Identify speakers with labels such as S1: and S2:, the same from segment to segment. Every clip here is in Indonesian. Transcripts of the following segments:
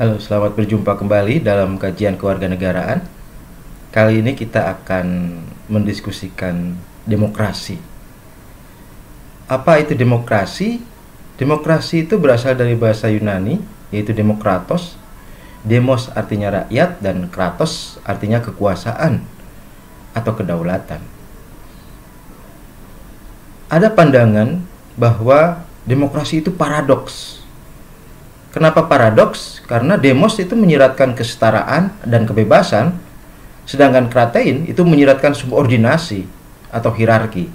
S1: Halo, selamat berjumpa kembali dalam kajian kewarganegaraan. Kali ini kita akan mendiskusikan demokrasi. Apa itu demokrasi? Demokrasi itu berasal dari bahasa Yunani, yaitu demokratos. Demos artinya rakyat dan kratos artinya kekuasaan atau kedaulatan. Ada pandangan bahwa demokrasi itu paradoks. Kenapa paradoks? Karena demos itu menyiratkan kesetaraan dan kebebasan, sedangkan kratein itu menyiratkan subordinasi atau hierarki.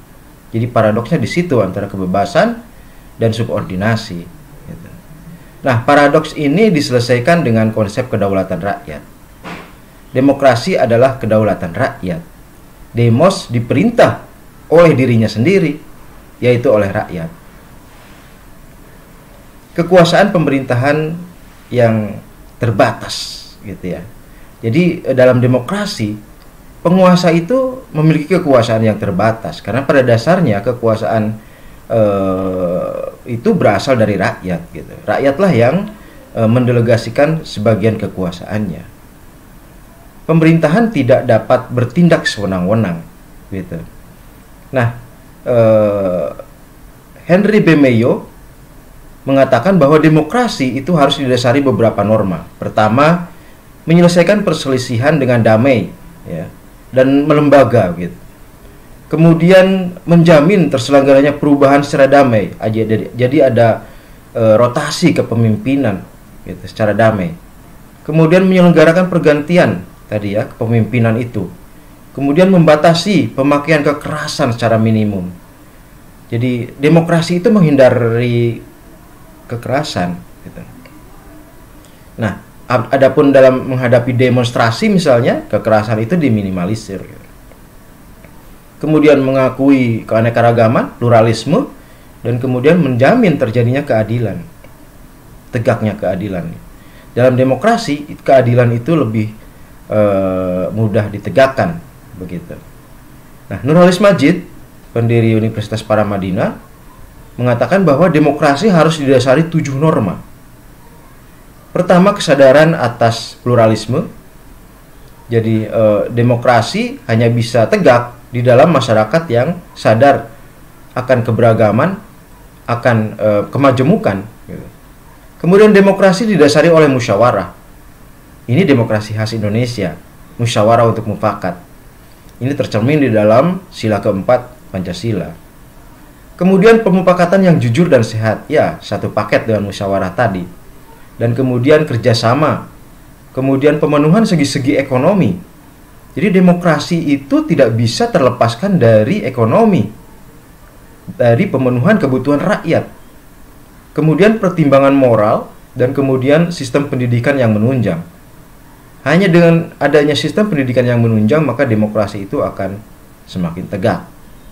S1: Jadi paradoksnya di situ antara kebebasan dan subordinasi. Nah, paradoks ini diselesaikan dengan konsep kedaulatan rakyat. Demokrasi adalah kedaulatan rakyat. Demos diperintah oleh dirinya sendiri, yaitu oleh rakyat. Kekuasaan pemerintahan yang terbatas gitu ya. Jadi dalam demokrasi penguasa itu memiliki kekuasaan yang terbatas karena pada dasarnya kekuasaan itu berasal dari rakyat gitu. Rakyatlah yang mendelegasikan sebagian kekuasaannya. Pemerintahan tidak dapat bertindak sewenang-wenang gitu. Nah, Henry B. Mayo mengatakan bahwa demokrasi itu harus didasari beberapa norma. Pertama, menyelesaikan perselisihan dengan damai, ya, dan melembaga, gitu. Kemudian menjamin terselenggaranya perubahan secara damai. Jadi ada rotasi kepemimpinan, gitu, secara damai. Kemudian menyelenggarakan pergantian tadi ya kepemimpinan itu. Kemudian membatasi pemakaian kekerasan secara minimum. Jadi demokrasi itu menghindari kekerasan gitu. Nah, adapun dalam menghadapi demonstrasi misalnya, kekerasan itu diminimalisir gitu. Kemudian mengakui keanekaragaman, pluralisme, dan kemudian menjamin terjadinya keadilan, tegaknya keadilan. Dalam demokrasi, keadilan itu lebih mudah ditegakkan begitu. Nah, Nurholis Majid, pendiri Universitas Paramadina, mengatakan bahwa demokrasi harus didasari 7 norma. Pertama, kesadaran atas pluralisme. Jadi demokrasi hanya bisa tegak di dalam masyarakat yang sadar akan keberagaman, akan kemajemukan. Kemudian demokrasi didasari oleh musyawarah. Ini demokrasi khas Indonesia, musyawarah untuk mufakat. Ini tercermin di dalam sila keempat Pancasila. Kemudian pemufakatan yang jujur dan sehat, ya satu paket dengan musyawarah tadi. Dan kemudian kerjasama, kemudian pemenuhan segi-segi ekonomi. Jadi demokrasi itu tidak bisa terlepaskan dari ekonomi, dari pemenuhan kebutuhan rakyat. Kemudian pertimbangan moral dan kemudian sistem pendidikan yang menunjang. Hanya dengan adanya sistem pendidikan yang menunjang maka demokrasi itu akan semakin tegak.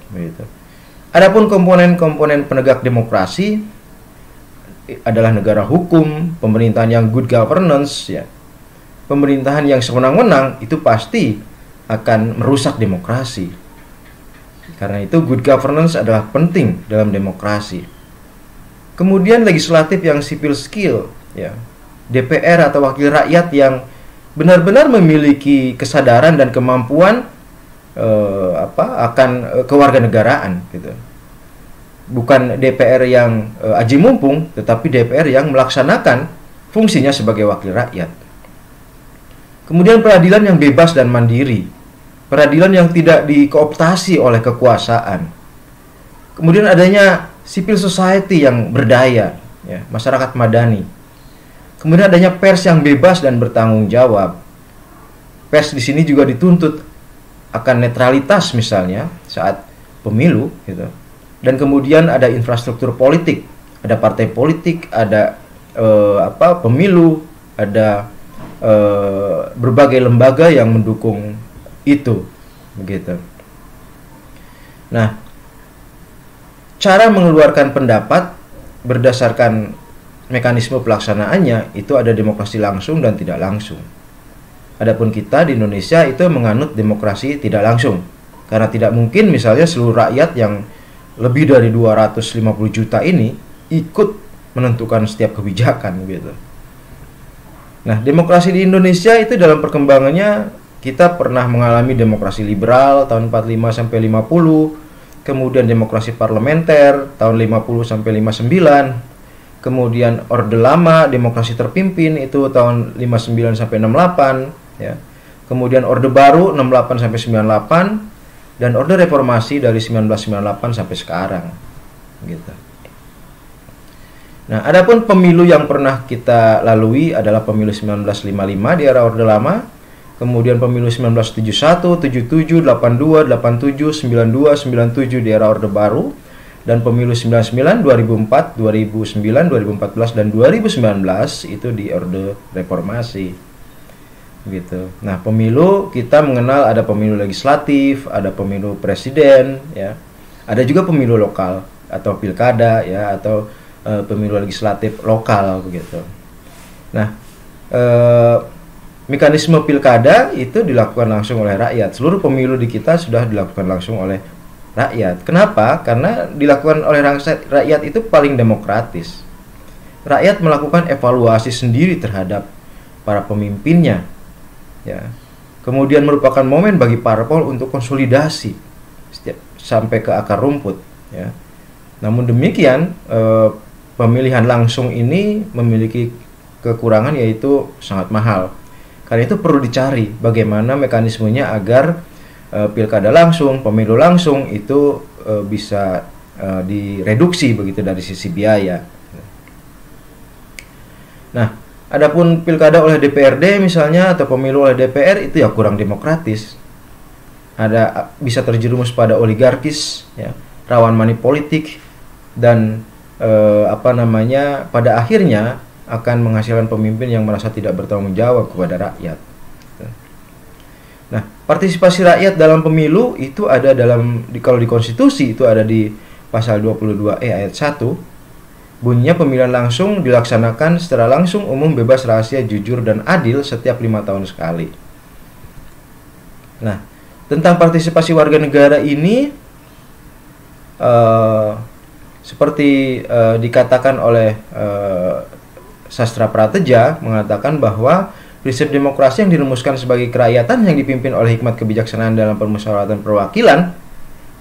S1: Begitu. Adapun komponen-komponen penegak demokrasi adalah negara hukum, pemerintahan yang good governance, ya. Pemerintahan yang sewenang-wenang itu pasti akan merusak demokrasi. Karena itu good governance adalah penting dalam demokrasi. Kemudian legislatif yang civil skill, ya. DPR atau wakil rakyat yang benar-benar memiliki kesadaran dan kemampuan akan kewarganegaraan gitu. Bukan DPR yang aji mumpung, tetapi DPR yang melaksanakan fungsinya sebagai wakil rakyat. Kemudian peradilan yang bebas dan mandiri, peradilan yang tidak dikooptasi oleh kekuasaan. Kemudian adanya civil society yang berdaya, ya, masyarakat madani. Kemudian adanya pers yang bebas dan bertanggung jawab. Pers di sini juga dituntut akan netralitas misalnya saat pemilu gitu. Dan kemudian ada infrastruktur politik, ada partai politik, ada pemilu, ada berbagai lembaga yang mendukung itu begitu. Nah, cara mengeluarkan pendapat berdasarkan mekanisme pelaksanaannya itu ada demokrasi langsung dan tidak langsung. Adapun kita di Indonesia itu menganut demokrasi tidak langsung. Karena tidak mungkin misalnya seluruh rakyat yang lebih dari 250 juta ini ikut menentukan setiap kebijakan gitu. Nah, demokrasi di Indonesia itu dalam perkembangannya kita pernah mengalami demokrasi liberal tahun 45 sampai 50, kemudian demokrasi parlementer tahun 50 sampai 59, kemudian Orde Lama demokrasi terpimpin itu tahun 59 sampai 68 ya. Kemudian Orde Baru 68 sampai 98 dan Orde Reformasi dari 1998 sampai sekarang gitu. Nah, adapun pemilu yang pernah kita lalui adalah pemilu 1955 di era Orde Lama, kemudian pemilu 1971, 77, 82, 87, 92, 97 di era Orde Baru, dan pemilu 99, 2004, 2009, 2014 dan 2019 itu di Orde Reformasi. Gitu. Nah, pemilu kita mengenal ada pemilu legislatif, ada pemilu presiden, ya. Ada juga pemilu lokal atau pilkada, ya, atau pemilu legislatif lokal begitu. Nah, mekanisme pilkada itu dilakukan langsung oleh rakyat. Seluruh pemilu di kita sudah dilakukan langsung oleh rakyat. Kenapa? Karena dilakukan oleh rakyat itu paling demokratis. Rakyat melakukan evaluasi sendiri terhadap para pemimpinnya, ya. Kemudian merupakan momen bagi parpol untuk konsolidasi sampai ke akar rumput, ya. Namun demikian, pemilihan langsung ini memiliki kekurangan, yaitu sangat mahal. Karena itu perlu dicari bagaimana mekanismenya agar pilkada langsung, pemilu langsung itu bisa direduksi begitu dari sisi biaya. Nah, adapun pilkada oleh DPRD misalnya atau pemilu oleh DPR itu ya kurang demokratis. Bisa terjerumus pada oligarkis, ya, rawan money politik, dan pada akhirnya akan menghasilkan pemimpin yang merasa tidak bertanggung jawab kepada rakyat. Nah, partisipasi rakyat dalam pemilu itu ada kalau di konstitusi itu ada di pasal 22E ayat 1. Bunyinya pemilihan langsung dilaksanakan secara langsung, umum, bebas, rahasia, jujur, dan adil setiap 5 tahun sekali. Nah, tentang partisipasi warga negara ini seperti dikatakan oleh Sastra Prateja, mengatakan bahwa prinsip demokrasi yang dirumuskan sebagai kerakyatan yang dipimpin oleh hikmat kebijaksanaan dalam permusyawaratan perwakilan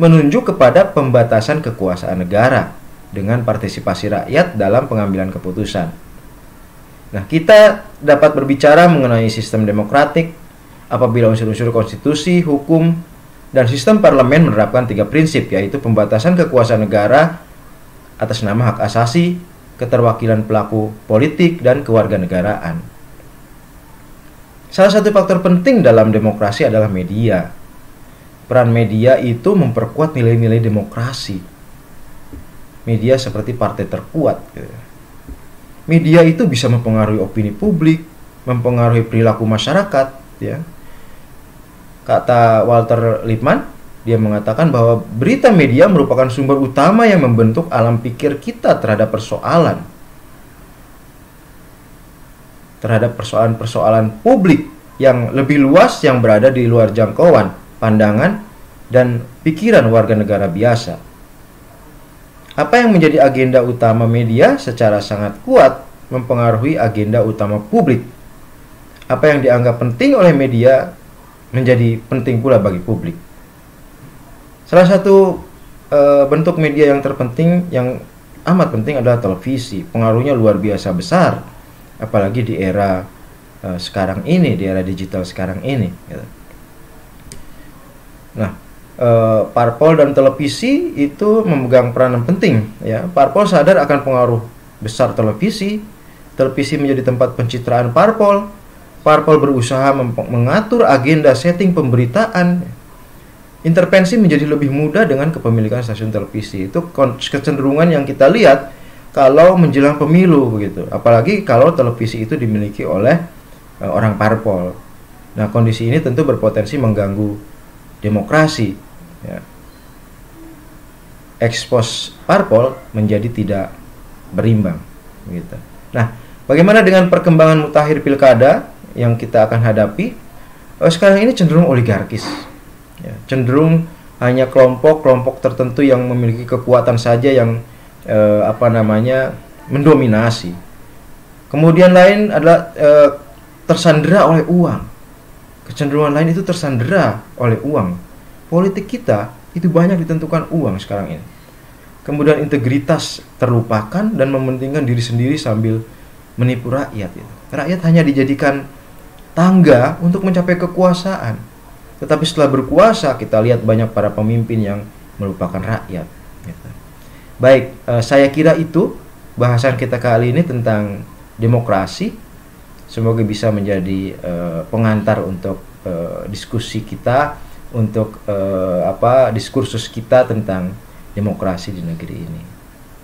S1: menunjuk kepada pembatasan kekuasaan negara dengan partisipasi rakyat dalam pengambilan keputusan. Nah, kita dapat berbicara mengenai sistem demokratik apabila unsur-unsur konstitusi, hukum, dan sistem parlemen menerapkan 3 prinsip, yaitu pembatasan kekuasaan negara atas nama hak asasi, keterwakilan pelaku politik, dan kewarganegaraan. Salah satu faktor penting dalam demokrasi adalah media. Peran media itu memperkuat nilai-nilai demokrasi. Media seperti partai terkuat. Media itu bisa mempengaruhi opini publik, mempengaruhi perilaku masyarakat. Ya. Kata Walter Lippmann, dia mengatakan bahwa berita media merupakan sumber utama yang membentuk alam pikir kita terhadap persoalan publik yang lebih luas yang berada di luar jangkauan, pandangan, dan pikiran warga negara biasa. Apa yang menjadi agenda utama media secara sangat kuat mempengaruhi agenda utama publik. Apa yang dianggap penting oleh media menjadi penting pula bagi publik. Salah satu bentuk media yang terpenting, yang amat penting adalah televisi. Pengaruhnya luar biasa besar, apalagi di era sekarang ini, di era digital sekarang ini. Gitu. Nah, parpol dan televisi itu memegang peranan penting. Ya, parpol sadar akan pengaruh besar televisi. Televisi menjadi tempat pencitraan parpol. Parpol berusaha mengatur agenda setting pemberitaan. Intervensi menjadi lebih mudah dengan kepemilikan stasiun televisi. Itu kecenderungan yang kita lihat kalau menjelang pemilu begitu. Apalagi kalau televisi itu dimiliki oleh orang parpol. Nah, kondisi ini tentu berpotensi mengganggu demokrasi. Ya. Ekspos parpol menjadi tidak berimbang. Gitu. Nah, bagaimana dengan perkembangan mutakhir pilkada yang kita akan hadapi? Sekarang ini cenderung oligarkis. Ya, cenderung hanya kelompok-kelompok tertentu yang memiliki kekuatan saja yang mendominasi. Kemudian lain adalah tersandera oleh uang. Kecenderungan lain itu tersandera oleh uang. Politik kita itu banyak ditentukan uang sekarang ini. Kemudian integritas terlupakan dan mementingkan diri sendiri sambil menipu rakyat. Rakyat hanya dijadikan tangga untuk mencapai kekuasaan. Tetapi setelah berkuasa, kita lihat banyak para pemimpin yang melupakan rakyat. Baik, saya kira itu bahasan kita kali ini tentang demokrasi. Semoga bisa menjadi pengantar untuk diskusi kita, untuk diskursus kita tentang demokrasi di negeri ini.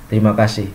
S1: Terima kasih.